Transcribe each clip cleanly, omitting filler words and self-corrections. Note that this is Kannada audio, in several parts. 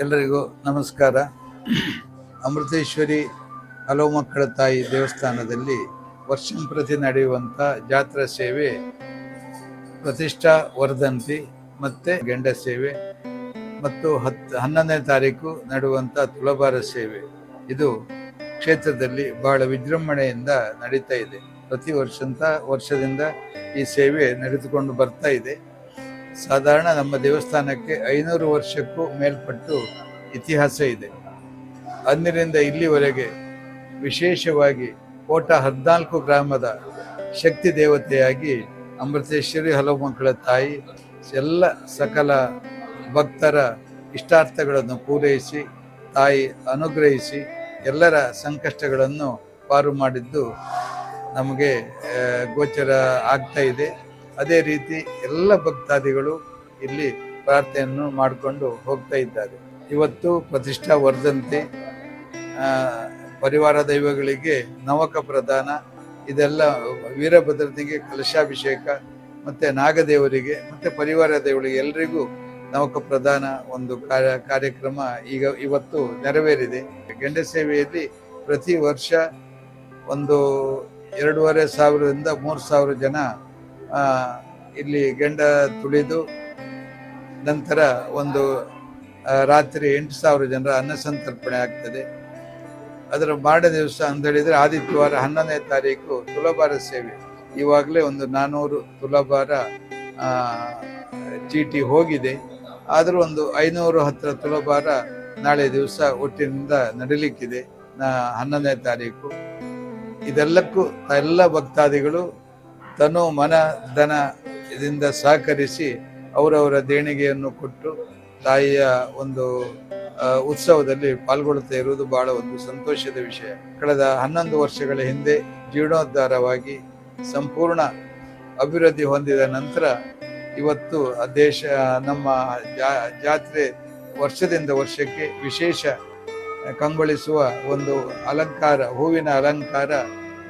ಎಲ್ಲರಿಗೂ ನಮಸ್ಕಾರ. ಅಮೃತೇಶ್ವರಿ ಹಲವು ಮಕ್ಕಳ ತಾಯಿ ದೇವಸ್ಥಾನದಲ್ಲಿ ವರ್ಷಂಪ್ರತಿ ನಡೆಯುವಂಥ ಜಾತ್ರಾ ಸೇವೆ ಪ್ರತಿಷ್ಠಾ ವರ್ಧಂತಿ ಮತ್ತು ಗೆಂಡ ಸೇವೆ ಮತ್ತು 11ನೇ ತಾರೀಕು ನಡೆಯುವಂಥ ತುಲಾಭಾರ ಸೇವೆ ಇದು ಕ್ಷೇತ್ರದಲ್ಲಿ ಬಹಳ ವಿಜೃಂಭಣೆಯಿಂದ ನಡೀತಾ ಇದೆ. ಪ್ರತಿ ವರ್ಷದಿಂದ ಈ ಸೇವೆ ನಡೆದುಕೊಂಡು ಬರ್ತಾ ಇದೆ. ಸಾಧಾರಣ ನಮ್ಮ ದೇವಸ್ಥಾನಕ್ಕೆ 500 ವರ್ಷಕ್ಕೂ ಮೇಲ್ಪಟ್ಟು ಇತಿಹಾಸ ಇದೆ. ಅಂದಿನಿಂದ ಇಲ್ಲಿವರೆಗೆ ವಿಶೇಷವಾಗಿ ಕೋಟ 14 ಗ್ರಾಮದ ಶಕ್ತಿ ದೇವತೆಯಾಗಿ ಅಮೃತೇಶ್ವರಿ ಹಲವು ಮಕ್ಕಳ ತಾಯಿ ಎಲ್ಲ ಸಕಲ ಭಕ್ತರ ಇಷ್ಟಾರ್ಥಗಳನ್ನು ಪೂರೈಸಿ ತಾಯಿ ಅನುಗ್ರಹಿಸಿ ಎಲ್ಲರ ಸಂಕಷ್ಟಗಳನ್ನು ಪಾರು ಮಾಡಿದ್ದು ನಮಗೆ ಗೋಚರ ಆಗ್ತಾ ಇದೆ. ಅದೇ ರೀತಿ ಎಲ್ಲ ಭಕ್ತಾದಿಗಳು ಇಲ್ಲಿ ಪ್ರಾರ್ಥನೆಯನ್ನು ಮಾಡಿಕೊಂಡು ಹೋಗ್ತಾ ಇದ್ದಾರೆ. ಇವತ್ತು ಪ್ರತಿಷ್ಠಾ ವರ್ಧಂತಿ, ಪರಿವಾರ ದೈವಗಳಿಗೆ ನವಕ ಪ್ರದಾನ, ಇದೆಲ್ಲ ವೀರಭದ್ರನಿಗೆ ಕಲಶಾಭಿಷೇಕ ಮತ್ತು ನಾಗದೇವರಿಗೆ ಮತ್ತು ಪರಿವಾರ ದೇವರಿಗೆ ಎಲ್ರಿಗೂ ನವಕ ಪ್ರದಾನ ಒಂದು ಕಾರ್ಯಕ್ರಮ ಇವತ್ತು ನೆರವೇರಿದೆ. ಗೆಂಡ ಸೇವೆಯಲ್ಲಿ ಪ್ರತಿ ವರ್ಷ ಒಂದು 2500ರಿಂದ 3000 ಜನ ಇಲ್ಲಿ ಗೆಂಡ ತುಳಿದು ನಂತರ ಒಂದು ರಾತ್ರಿ 8000 ಜನರ ಅನ್ನ ಸಂತರ್ಪಣೆ ಆಗ್ತದೆ. ಅದರ ಮಾರನೇ ದಿವಸ ಅಂತ ಹೇಳಿದರೆ ಆದಿತ್ಯವಾರ 11ನೇ ತಾರೀಕು ತುಲಾಭಾರ ಸೇವೆ. ಇವಾಗಲೇ ಒಂದು 400 ತುಲಾಭಾರ ಚೀಟಿ ಹೋಗಿದೆ. ಆದರೂ ಒಂದು 500 ಹತ್ತಿರ ತುಲಾಭಾರ ನಾಳೆ ದಿವಸ ಒಟ್ಟಿನಿಂದ ನಡೀಲಿಕ್ಕಿದೆ 11ನೇ ತಾರೀಕು. ಇದೆಲ್ಲಕ್ಕೂ ಎಲ್ಲ ಭಕ್ತಾದಿಗಳು ತನು ಮನ ಧನ ಇದರಿಂದ ಸಹಕರಿಸಿ ಅವರವರ ದೇಣಿಗೆಯನ್ನು ಕೊಟ್ಟು ತಾಯಿಯ ಒಂದು ಉತ್ಸವದಲ್ಲಿ ಪಾಲ್ಗೊಳ್ಳುತ್ತಾ ಇರುವುದು ಬಹಳ ಒಂದು ಸಂತೋಷದ ವಿಷಯ. ಕಳೆದ 11 ವರ್ಷಗಳ ಹಿಂದೆ ಜೀರ್ಣೋದ್ಧಾರವಾಗಿ ಸಂಪೂರ್ಣ ಅಭಿವೃದ್ಧಿ ಹೊಂದಿದ ನಂತರ ಇವತ್ತು ದೇಶ ನಮ್ಮ ಜಾತ್ರೆ ವರ್ಷದಿಂದ ವರ್ಷಕ್ಕೆ ವಿಶೇಷ ಕಂಗೊಳಿಸುವ ಒಂದು ಅಲಂಕಾರ, ಹೂವಿನ ಅಲಂಕಾರ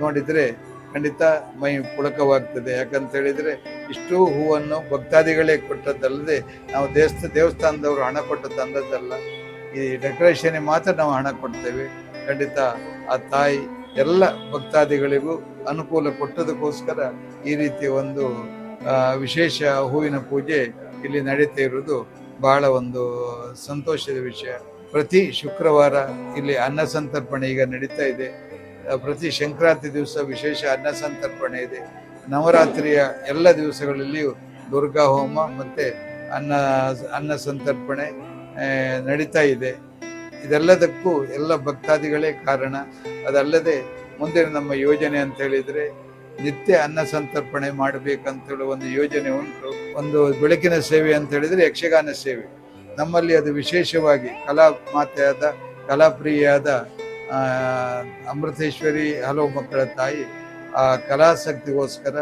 ನೋಡಿದರೆ ಖಂಡಿತ ಮೈ ಪುಳಕವಾಗ್ತದೆ. ಯಾಕಂತ ಹೇಳಿದರೆ ಇಷ್ಟು ಹೂವನ್ನು ಭಕ್ತಾದಿಗಳೇ ಕೊಟ್ಟದ್ದಲ್ಲದೆ ನಾವು ದೇವಸ್ಥಾನದವರು ಹಣ ಕೊಟ್ಟು ತಂದದ್ದಲ್ಲ. ಈ ಡೆಕೋರೇಷನ್ ಮಾತ್ರ ನಾವು ಹಣ ಕೊಡ್ತೇವೆ. ಖಂಡಿತ ಆ ತಾಯಿ ಎಲ್ಲ ಭಕ್ತಾದಿಗಳಿಗೂ ಅನುಕೂಲ ಕೊಟ್ಟದಕ್ಕೋಸ್ಕರ ಈ ರೀತಿಯ ಒಂದು ವಿಶೇಷ ಹೂವಿನ ಪೂಜೆ ಇಲ್ಲಿ ನಡೀತಾ ಇರುವುದು ಬಹಳ ಒಂದು ಸಂತೋಷದ ವಿಷಯ. ಪ್ರತಿ ಶುಕ್ರವಾರ ಇಲ್ಲಿ ಅನ್ನ ಸಂತರ್ಪಣೆ ಈಗ ನಡೀತಾ ಇದೆ. ಪ್ರತಿ ಸಂಕ್ರಾಂತಿ ದಿವಸ ವಿಶೇಷ ಅನ್ನ ಸಂತರ್ಪಣೆ ಇದೆ. ನವರಾತ್ರಿಯ ಎಲ್ಲ ದಿವಸಗಳಲ್ಲಿಯೂ ದುರ್ಗಾ ಹೋಮ ಮತ್ತು ಅನ್ನ ಸಂತರ್ಪಣೆ ನಡೀತಾ ಇದೆ. ಇದೆಲ್ಲದಕ್ಕೂ ಎಲ್ಲ ಭಕ್ತಾದಿಗಳೇ ಕಾರಣ. ಅದಲ್ಲದೆ ಮುಂದಿನ ನಮ್ಮ ಯೋಜನೆ ಅಂತ ಹೇಳಿದರೆ ನಿತ್ಯ ಅನ್ನ ಸಂತರ್ಪಣೆ ಮಾಡಬೇಕಂತೇಳಿ ಒಂದು ಯೋಜನೆ ಉಂಟು. ಒಂದು ಬೆಳಕಿನ ಸೇವೆ ಅಂತ ಹೇಳಿದರೆ ಯಕ್ಷಗಾನ ಸೇವೆ. ನಮ್ಮಲ್ಲಿ ಅದು ವಿಶೇಷವಾಗಿ ಕಲಾಮಾತೆಯಾದ ಕಲಾಪ್ರಿಯಾದ ಅಮೃತೇಶ್ವರಿ ಹಲವು ಮಕ್ಕಳ ತಾಯಿ ಆ ಕಲಾಸಕ್ತಿಗೋಸ್ಕರ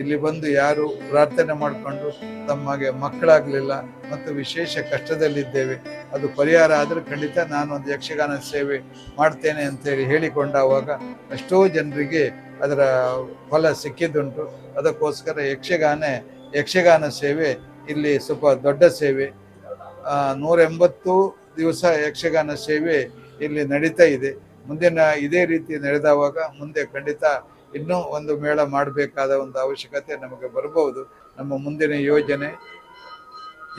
ಇಲ್ಲಿ ಬಂದು ಯಾರು ಪ್ರಾರ್ಥನೆ ಮಾಡಿಕೊಂಡು ತಮಗೆ ಮಕ್ಕಳಾಗಲಿಲ್ಲ ಮತ್ತು ವಿಶೇಷ ಕಷ್ಟದಲ್ಲಿದ್ದೇವೆ, ಅದು ಪರಿಹಾರ ಆದರೆ ಖಂಡಿತ ನಾನು ಒಂದು ಯಕ್ಷಗಾನ ಸೇವೆ ಮಾಡ್ತೇನೆ ಅಂತೇಳಿ ಹೇಳಿಕೊಂಡಾಗ ಎಷ್ಟೋ ಜನರಿಗೆ ಅದರ ಫಲ ಸಿಕ್ಕಿದ್ದುಂಟು. ಅದಕ್ಕೋಸ್ಕರ ಯಕ್ಷಗಾನ ಸೇವೆ ಇಲ್ಲಿ ಸ್ವಲ್ಪ ದೊಡ್ಡ ಸೇವೆ. 180 ದಿವಸ ಯಕ್ಷಗಾನ ಸೇವೆ ಇಲ್ಲಿ ನಡೀತಾ ಇದೆ. ಮುಂದಿನ ಇದೇ ರೀತಿ ನಡೆದವಾಗ ಮುಂದೆ ಖಂಡಿತ ಇನ್ನೂ ಒಂದು ಮೇಳ ಮಾಡಬೇಕಾದ ಒಂದು ಅವಶ್ಯಕತೆ ನಮಗೆ ಬರಬಹುದು. ನಮ್ಮ ಮುಂದಿನ ಯೋಜನೆ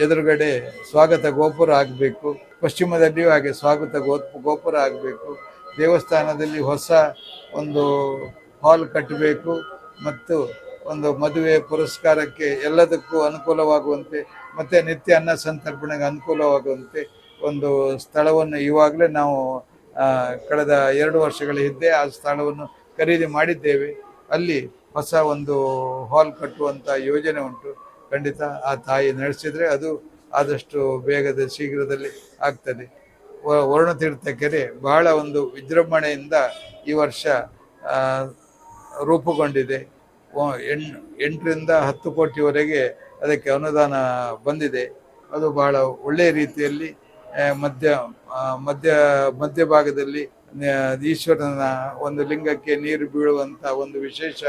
ಎದುರುಗಡೆ ಸ್ವಾಗತ ಗೋಪುರ ಆಗಬೇಕು, ಪಶ್ಚಿಮದಲ್ಲಿಯೂ ಹಾಗೆ ಸ್ವಾಗತ ಗೋಪುರ ಆಗಬೇಕು. ದೇವಸ್ಥಾನದಲ್ಲಿ ಹೊಸ ಒಂದು ಹಾಲ್ ಕಟ್ಟಬೇಕು ಮತ್ತು ಒಂದು ಮದುವೆ ಪುರಸ್ಕಾರಕ್ಕೆ ಎಲ್ಲದಕ್ಕೂ ಅನುಕೂಲವಾಗುವಂತೆ ಮತ್ತು ನಿತ್ಯ ಅನ್ನ ಸಂತರ್ಪಣೆಗೆ ಅನುಕೂಲವಾಗುವಂತೆ ಒಂದು ಸ್ಥಳವನ್ನು ಇವಾಗಲೇ ನಾವು ಕಳೆದ 2 ವರ್ಷಗಳ ಹಿಂದೆ ಆ ಸ್ಥಳವನ್ನು ಖರೀದಿ ಮಾಡಿದ್ದೇವೆ. ಅಲ್ಲಿ ಹೊಸ ಒಂದು ಹಾಲ್ ಕಟ್ಟುವಂಥ ಯೋಜನೆ ಉಂಟು. ಖಂಡಿತ ಆ ತಾಯಿ ನಡೆಸಿದರೆ ಅದು ಆದಷ್ಟು ಶೀಘ್ರದಲ್ಲಿ ಆಗ್ತದೆ. ವರುಣತೀರ್ಥ ಕೆರೆ ಬಹಳ ಒಂದು ವಿಜೃಂಭಣೆಯಿಂದ ಈ ವರ್ಷ ರೂಪುಗೊಂಡಿದೆ. 8ರಿಂದ 10 ಕೋಟಿವರೆಗೆ ಅದಕ್ಕೆ ಅನುದಾನ ಬಂದಿದೆ. ಅದು ಬಹಳ ಒಳ್ಳೆಯ ರೀತಿಯಲ್ಲಿ ಮಧ್ಯಭಾಗದಲ್ಲಿ ಈಶ್ವರನ ಒಂದು ಲಿಂಗಕ್ಕೆ ನೀರು ಬೀಳುವಂಥ ಒಂದು ವಿಶೇಷ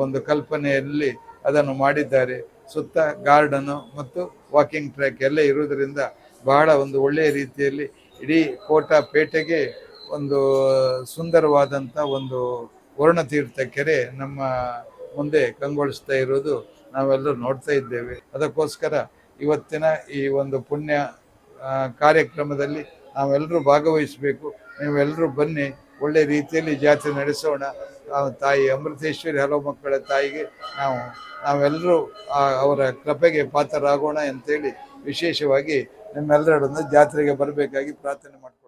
ಒಂದು ಕಲ್ಪನೆಯಲ್ಲಿ ಅದನ್ನು ಮಾಡಿದ್ದಾರೆ. ಸುತ್ತ ಗಾರ್ಡನು ಮತ್ತು ವಾಕಿಂಗ್ ಟ್ರ್ಯಾಕ್ ಎಲ್ಲ ಇರುವುದರಿಂದ ಬಹಳ ಒಂದು ಒಳ್ಳೆಯ ರೀತಿಯಲ್ಲಿ ಇಡೀ ಕೋಟ ಪೇಟೆಗೆ ಒಂದು ಸುಂದರವಾದಂಥ ಒಂದು ವರ್ಣತೀರ್ಥ ಕೆರೆ ನಮ್ಮ ಮುಂದೆ ಕಂಗೊಳಿಸ್ತಾ ಇರೋದು ನಾವೆಲ್ಲರೂ ನೋಡ್ತಾ ಇದ್ದೇವೆ. ಅದಕ್ಕೋಸ್ಕರ ಇವತ್ತಿನ ಈ ಒಂದು ಪುಣ್ಯ ಕಾರ್ಯಕ್ರಮದಲ್ಲಿ ನಾವೆಲ್ಲರೂ ಭಾಗವಹಿಸಬೇಕು. ನೀವೆಲ್ಲರೂ ಬನ್ನಿ, ಒಳ್ಳೆ ರೀತಿಯಲ್ಲಿ ಜಾತ್ರೆ ನಡೆಸೋಣ. ತಾಯಿ ಅಮೃತೇಶ್ವರಿ ಹಲವು ಮಕ್ಕಳ ತಾಯಿಗೆ ನಾವೆಲ್ಲರೂ ಅವರ ಕೃಪೆಗೆ ಪಾತ್ರರಾಗೋಣ ಅಂತೇಳಿ ವಿಶೇಷವಾಗಿ ನಿಮ್ಮೆಲ್ಲರನ್ನು ಜಾತ್ರೆಗೆ ಬರಬೇಕಾಗಿ ಪ್ರಾರ್ಥನೆ ಮಾಡ್ತೀನಿ.